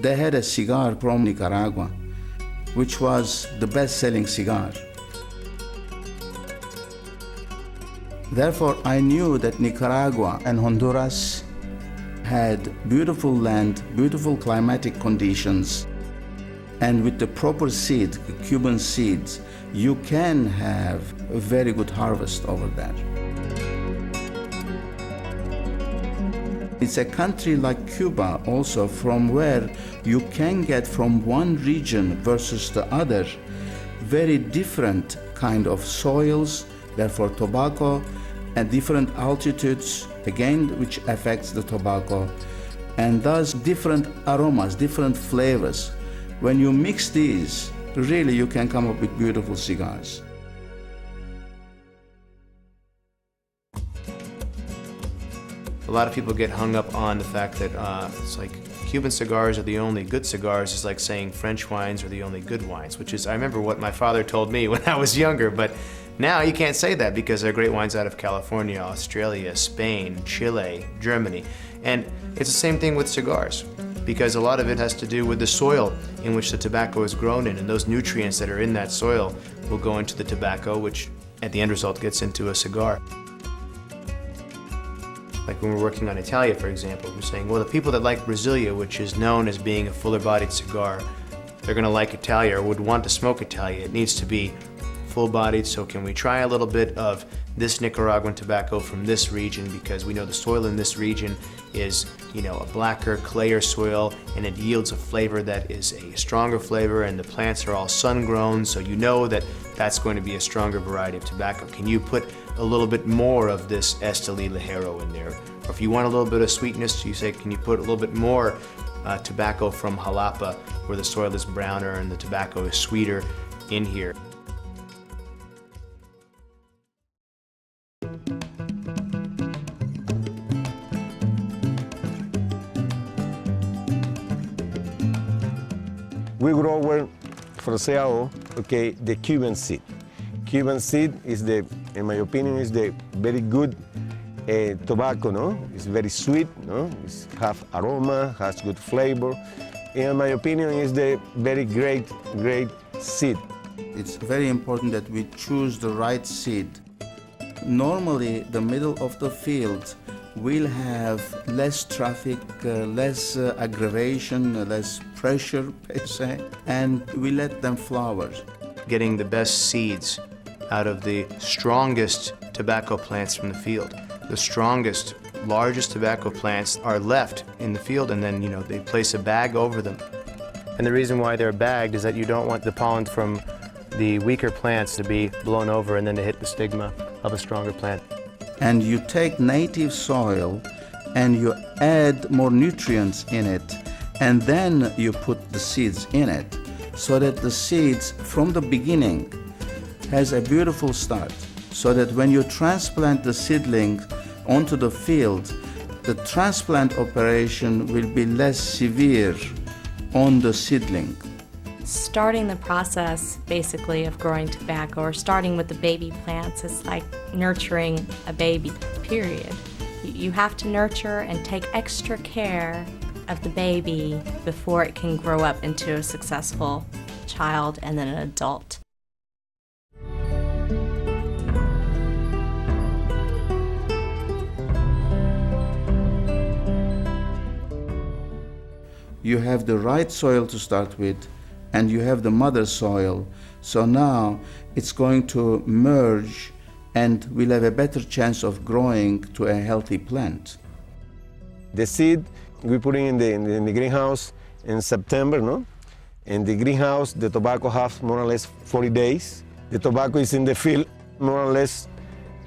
they had a cigar from Nicaragua, which was the best-selling cigar. Therefore, I knew that Nicaragua and Honduras had beautiful land, beautiful climatic conditions, and with the proper seed, the Cuban seeds, you can have a very good harvest over there. It's a country like Cuba also, from where you can get from one region versus the other very different kind of soils, therefore tobacco, at different altitudes, again, which affects the tobacco, and thus different aromas, different flavors. When you mix these, really you can come up with beautiful cigars. A lot of people get hung up on the fact that it's like Cuban cigars are the only good cigars. It's like saying French wines are the only good wines, which is, I remember what my father told me when I was younger, but now you can't say that because there are great wines out of California, Australia, Spain, Chile, Germany. And it's the same thing with cigars, because a lot of it has to do with the soil in which the tobacco is grown in, and those nutrients that are in that soil will go into the tobacco, which at the end result gets into a cigar. Like when we're working on Italia, for example, we're saying, well, the people that like Brasilia, which is known as being a fuller-bodied cigar, they're going to like Italia or would want to smoke Italia. It needs to be full-bodied, so can we try a little bit of this Nicaraguan tobacco from this region, because we know the soil in this region is, you know, a blacker, clayer soil, and it yields a flavor that is a stronger flavor, and the plants are all sun-grown, so you know that that's going to be a stronger variety of tobacco. Can you put a little bit more of this Esteli Ligero in there? Or if you want a little bit of sweetness, you say, can you put a little bit more tobacco from Jalapa, where the soil is browner and the tobacco is sweeter, in here? We grow for CAO, okay, the Cuban seed. Cuban seed is the, in my opinion, is the very good tobacco, no? It's very sweet, no? It has aroma, has good flavor. In my opinion, is the very great seed. It's very important that we choose the right seed. Normally, the middle of the field will have less traffic, less aggravation, less pressure, per se, and we let them flower. Getting the best seeds out of the strongest tobacco plants from the field. The strongest, largest tobacco plants are left in the field, and then, you know, they place a bag over them. And the reason why they're bagged is that you don't want the pollen from the weaker plants to be blown over and then to hit the stigma of a stronger plant. And you take native soil and you add more nutrients in it, and then you put the seeds in it, so that the seeds from the beginning has a beautiful start, so that when you transplant the seedling onto the field, the transplant operation will be less severe on the seedling. Starting the process, basically, of growing tobacco, or starting with the baby plants, is like nurturing a baby, period. You have to nurture and take extra care of the baby before it can grow up into a successful child and then an adult. You have the right soil to start with, and you have the mother soil. So now it's going to merge, and we'll have a better chance of growing to a healthy plant. The seed we put in the greenhouse in September, no? In the greenhouse, the tobacco has more or less 40 days. The tobacco is in the field more or less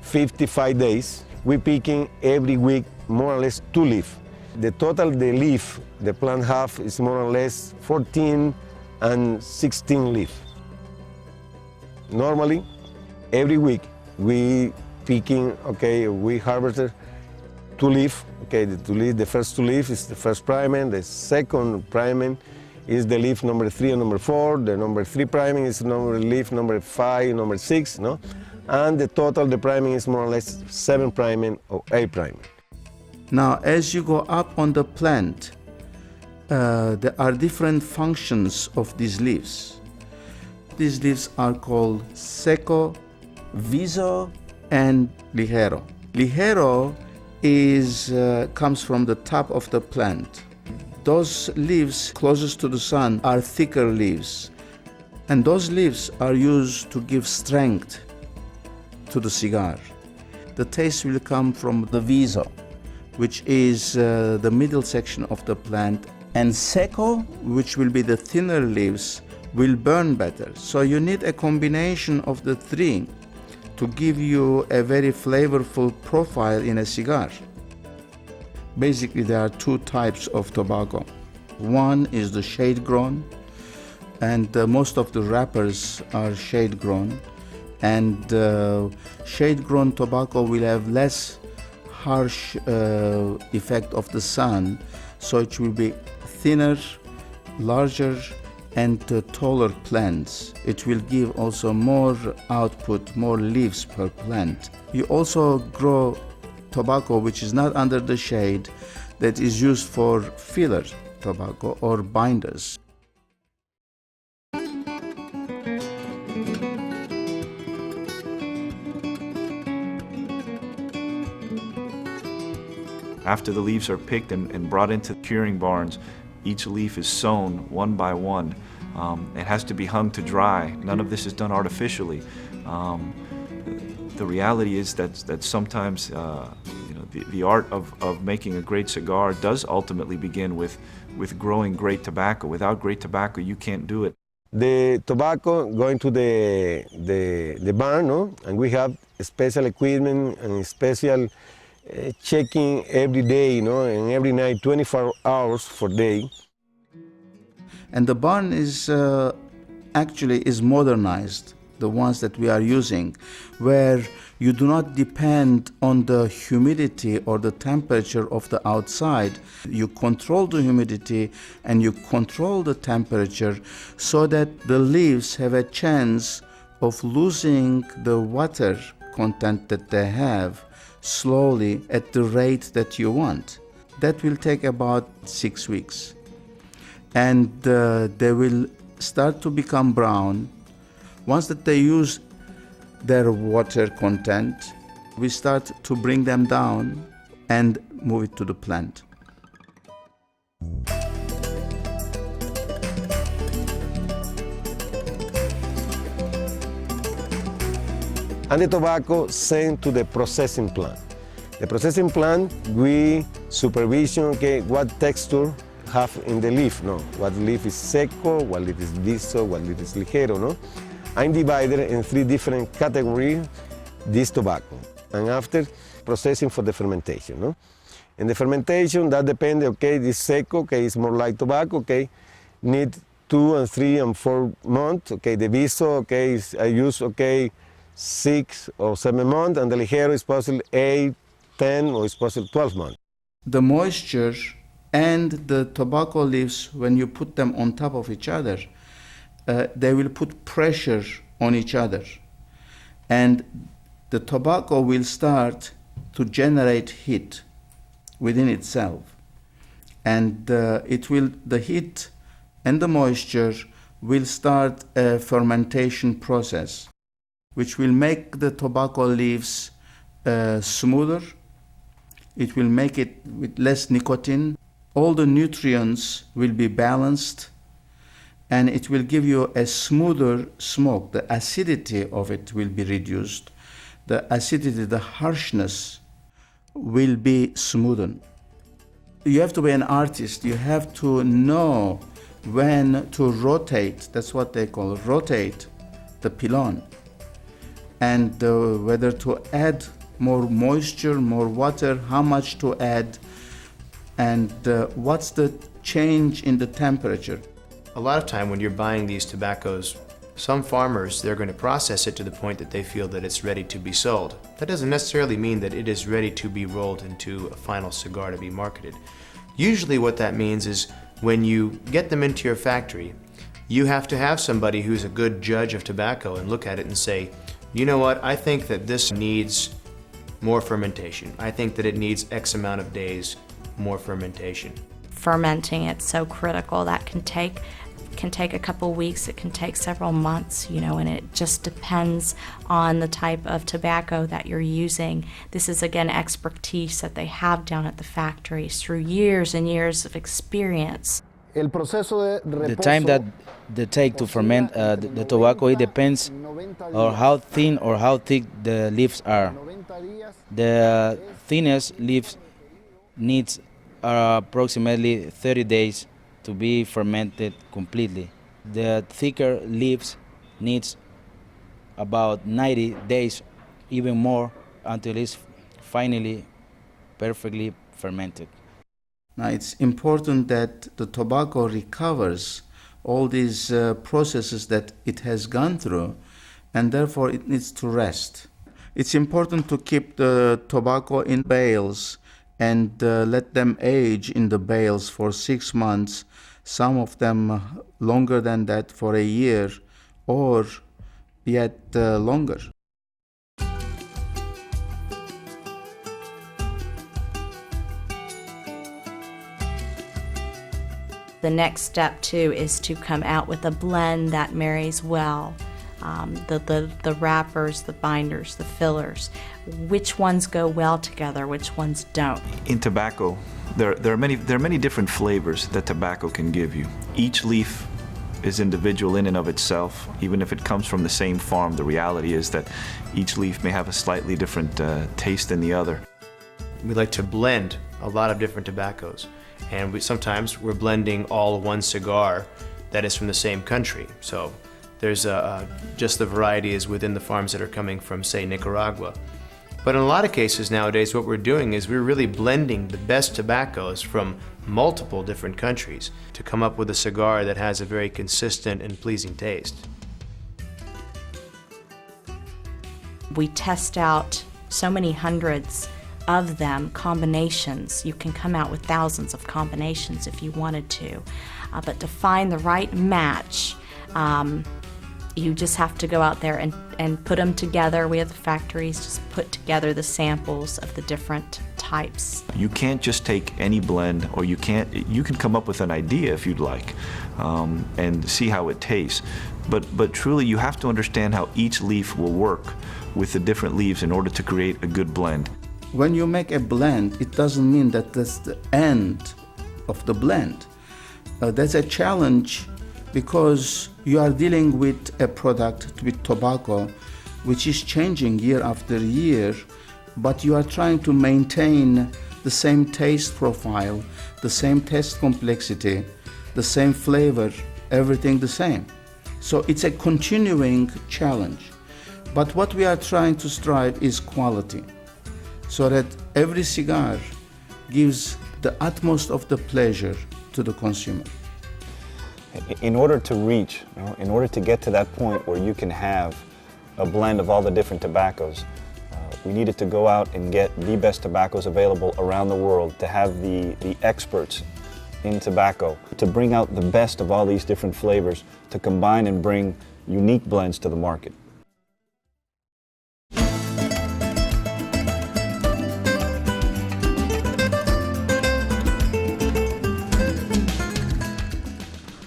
55 days. We're picking every week more or less 2 leaves. The total the leaf the plant have is more or less 14 and 16 leaves. Normally, every week we picking, okay, we harvested 2 leaves. Okay, the first 2 leaves is the first priming. The second priming is the leaf number 3 and number 4. The number 3 priming is leaf number 5, number 6, no? And the total, the priming is more or less 7 priming or 8 priming. Now, as you go up on the plant, There are different functions of these leaves. These leaves are called seco, viso, and ligero. Ligero comes from the top of the plant. Those leaves closest to the sun are thicker leaves, and those leaves are used to give strength to the cigar. The taste will come from the viso, which is the middle section of the plant, and seco, which will be the thinner leaves, will burn better. So you need a combination of the three to give you a very flavorful profile in a cigar. Basically, there are two types of tobacco. One is the shade grown, and most of the wrappers are shade grown. And shade grown tobacco will have less harsh effect of the sun, so it will be thinner, larger, and taller plants. It will give also more output, more leaves per plant. You also grow tobacco which is not under the shade, that is used for filler tobacco or binders. After the leaves are picked and brought into curing barns, each leaf is sewn one by one. It has to be hung to dry. None of this is done artificially. The reality is that sometimes the art of making a great cigar does ultimately begin with growing great tobacco. Without great tobacco, you can't do it. The tobacco going to the barn, no? And we have special equipment and special checking every day, and every night, 24 hours for day. And the barn is actually modernized, the ones that we are using, where you do not depend on the humidity or the temperature of the outside. You control the humidity and you control the temperature so that the leaves have a chance of losing the water content that they have slowly at the rate that you want. That will take about 6 weeks. And they will start to become brown. Once that they use their water content, we start to bring them down and move it to the plant. And the tobacco sent to the processing plant. The processing plant, we supervision, what texture have in the leaf, what leaf is seco, what leaf is viso, what leaf is ligero, I'm divided in 3 different categories, this tobacco. And after, processing for the fermentation, And the fermentation, that depends, this seco, is more like tobacco, need 2 and 3 and 4 months, the viso, I use, 6 or 7 months, and the ligero is possible 8, 10, or it's possible 12 months. The moisture and the tobacco leaves, when you put them on top of each other, they will put pressure on each other. And the tobacco will start to generate heat within itself. And the heat and the moisture will start a fermentation process, which will make the tobacco leaves smoother. It will make it with less nicotine. All the nutrients will be balanced, and it will give you a smoother smoke. The acidity of it will be reduced. The acidity, the harshness will be smoothened. You have to be an artist. You have to know when to rotate. That's what they call rotate the pilon. And whether to add more moisture, more water, how much to add, and what's the change in the temperature. A lot of time when you're buying these tobaccos, some farmers, they're going to process it to the point that they feel that it's ready to be sold. That doesn't necessarily mean that it is ready to be rolled into a final cigar to be marketed. Usually what that means is when you get them into your factory, you have to have somebody who's a good judge of tobacco and look at it and say, you know what, I think that this needs more fermentation. I think that it needs X amount of days more fermentation. fermenting it so critical. That can take a couple weeks, it can take several months, and it just depends on the type of tobacco that you're using. This is, again, expertise that they have down at the factories through years and years of experience. The time that they take to ferment the tobacco, it depends on how thin or how thick the leaves are. The thinnest leaves needs approximately 30 days to be fermented completely. The thicker leaves needs about 90 days, even more, until it's finally perfectly fermented. Now, it's important that the tobacco recovers all these processes that it has gone through, and therefore it needs to rest. It's important to keep the tobacco in bales and let them age in the bales for 6 months, some of them longer than that, for a year, or yet longer. The next step, too, is to come out with a blend that marries well. The wrappers, the binders, the fillers. Which ones go well together, which ones don't? In tobacco, there are many different flavors that tobacco can give you. Each leaf is individual in and of itself. Even if it comes from the same farm, the reality is that each leaf may have a slightly different taste than the other. We like to blend a lot of different tobaccos, and sometimes we're blending all one cigar that is from the same country. So there's just the variety is within the farms that are coming from, say, Nicaragua. But in a lot of cases nowadays, what we're doing is we're really blending the best tobaccos from multiple different countries to come up with a cigar that has a very consistent and pleasing taste. We test out so many hundreds of them, combinations. You can come out with thousands of combinations if you wanted to. But to find the right match, you just have to go out there and put them together. We have the factories just put together the samples of the different types. You can't just take any blend, or you can come up with an idea if you'd like, and see how it tastes. But truly, you have to understand how each leaf will work with the different leaves in order to create a good blend. When you make a blend, it doesn't mean that that's the end of the blend. That's a challenge, because you are dealing with a product, with tobacco, which is changing year after year, but you are trying to maintain the same taste profile, the same taste complexity, the same flavor, everything the same. So it's a continuing challenge. But what we are trying to strive is quality, so that every cigar gives the utmost of the pleasure to the consumer. In order to reach, in order to get to that point where you can have a blend of all the different tobaccos, we needed to go out and get the best tobaccos available around the world, to have the experts in tobacco, to bring out the best of all these different flavors, to combine and bring unique blends to the market.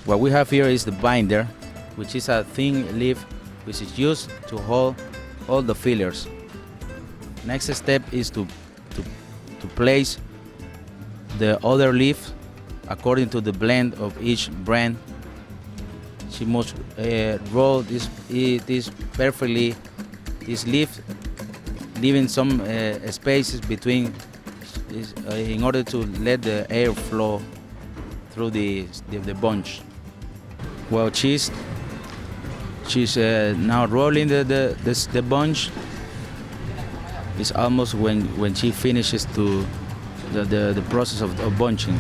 What we have here is the binder, which is a thin leaf which is used to hold all the fillers. Next step is to place the other leaf according to the blend of each brand. She must roll this perfectly, this leaf, leaving some spaces between, in order to let the air flow through the bunch. Well, she's now rolling the bunch. It's almost when she finishes the process of bunching.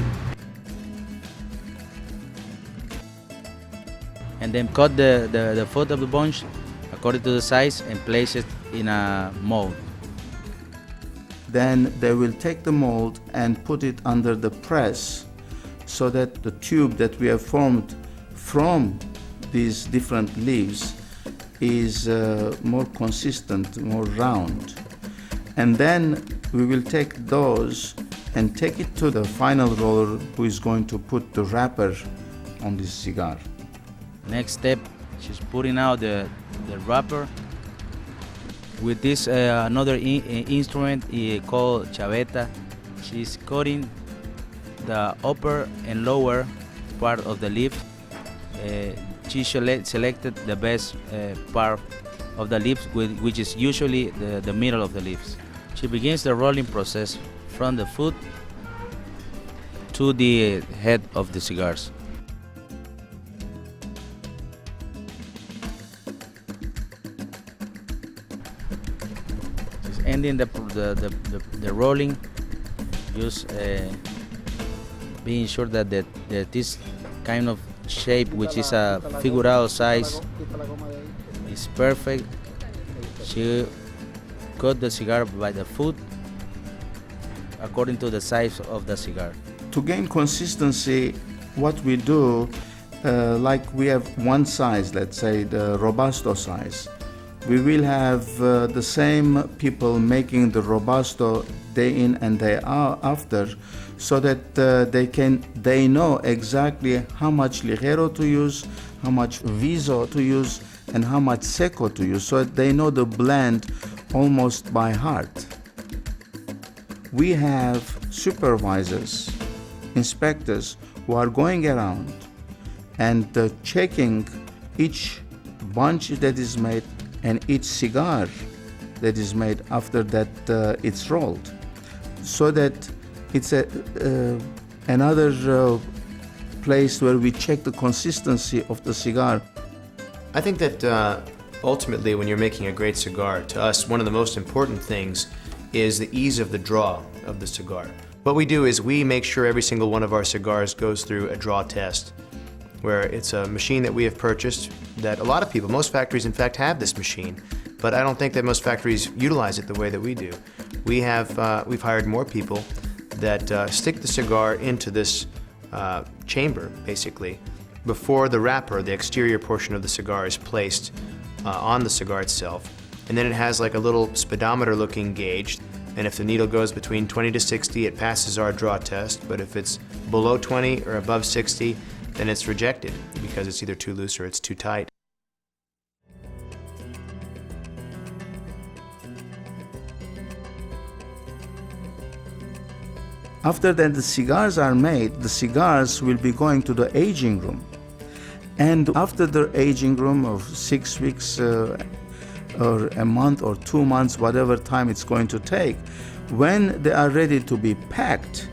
And then cut the foot of the bunch according to the size and place it in a mold. Then they will take the mold and put it under the press, so that the tube that we have formed from these different leaves is more consistent, more round. And then we will take those and take it to the final roller who is going to put the wrapper on this cigar. Next step, she's putting out the wrapper with this another instrument called chaveta. She's cutting the upper and lower part of the leaf. She selected the best part of the leaves, which is usually the middle of the leaves. She begins the rolling process from the foot to the head of the cigars. She's ending the rolling, just being sure that this kind of shape, which is a figurado size, is perfect. She cut the cigar by the foot according to the size of the cigar. To gain consistency, what we do, like we have one size, let's say the Robusto size, we will have the same people making the Robusto day in and day out after, so that they know exactly how much Ligero to use, how much Viso to use, and how much Seco to use, so that they know the blend almost by heart. We have supervisors, inspectors who are going around and checking each bunch that is made and each cigar that is made after that it's rolled, so that it's another place where we check the consistency of the cigar. I think that ultimately when you're making a great cigar, to us one of the most important things is the ease of the draw of the cigar. What we do is we make sure every single one of our cigars goes through a draw test, where it's a machine that we have purchased that a lot of people, most factories in fact have this machine, but I don't think that most factories utilize it the way that we do. We've hired more people that stick the cigar into this chamber, basically, before the wrapper, the exterior portion of the cigar, is placed on the cigar itself. And then it has like a little speedometer looking gauge, and if the needle goes between 20 to 60, it passes our draw test, but if it's below 20 or above 60, then it's rejected because it's either too loose or it's too tight. After that the cigars are made, the cigars will be going to the aging room. And after the aging room of 6 weeks or a month or 2 months, whatever time it's going to take, when they are ready to be packed,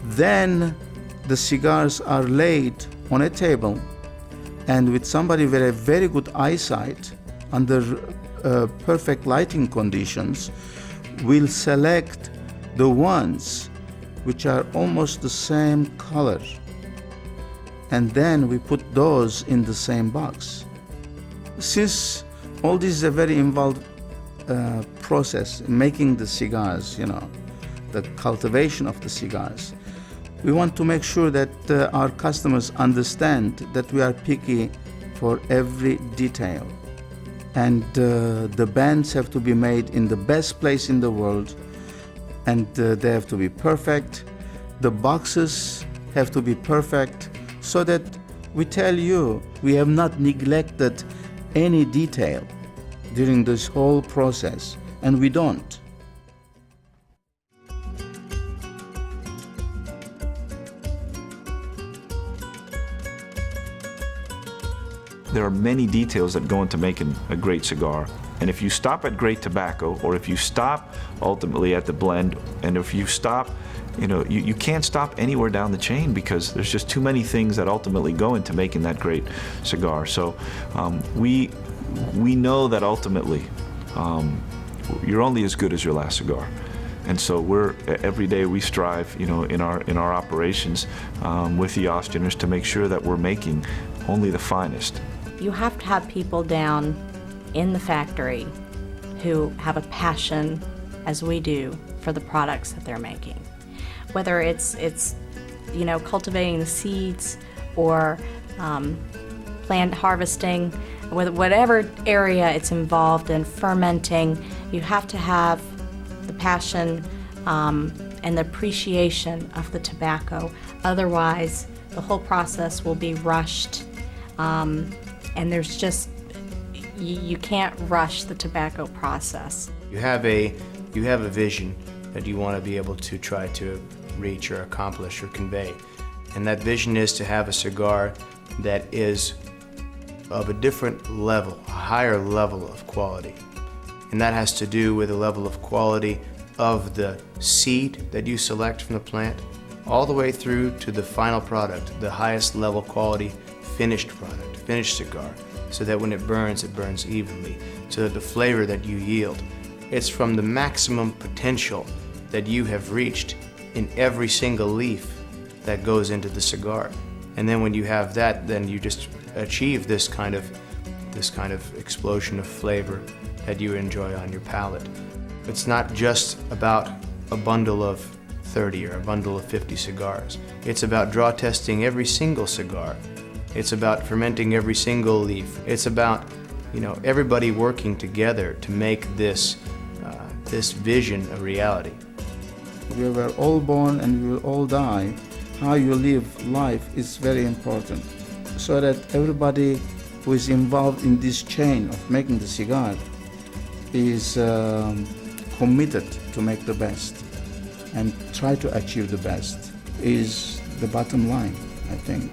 then the cigars are laid on a table, and with somebody with a very good eyesight, under perfect lighting conditions, will select the ones which are almost the same color, and then we put those in the same box. Since all this is a very involved process, making the cigars, the cultivation of the cigars, we want to make sure that our customers understand that we are picky for every detail. And the bands have to be made in the best place in the world, and they have to be perfect. The boxes have to be perfect, so that we tell you we have not neglected any detail during this whole process, and we don't. There are many details that go into making a great cigar. And if you stop at great tobacco, or if you stop ultimately at the blend, and if you stop, you can't stop anywhere down the chain, because there's just too many things that ultimately go into making that great cigar. So we know that ultimately you're only as good as your last cigar. And so every day we strive, in our operations with the Austrians to make sure that we're making only the finest. You have to have people down in the factory who have a passion, as we do, for the products that they're making. Whether it's cultivating the seeds or plant harvesting, whatever area it's involved in, fermenting, you have to have the passion and the appreciation of the tobacco. Otherwise, the whole process will be rushed, and there's just, you can't rush the tobacco process. You have a vision that you want to be able to try to reach or accomplish or convey. And that vision is to have a cigar that is of a different level, a higher level of quality. And that has to do with the level of quality of the seed that you select from the plant, all the way through to the final product, the highest level quality finished product, finished cigar, so that when it burns evenly, so that the flavor that you yield, it's from the maximum potential that you have reached in every single leaf that goes into the cigar. And then when you have that, then you just achieve this kind of explosion of flavor that you enjoy on your palate. It's not just about a bundle of 30 or a bundle of 50 cigars. It's about draw testing every single cigar. It's about fermenting every single leaf. It's about, everybody working together to make this vision a reality. We were all born and we will all die. How you live life is very important, so that everybody who is involved in this chain of making the cigar is committed to make the best and try to achieve the best is the bottom line, I think.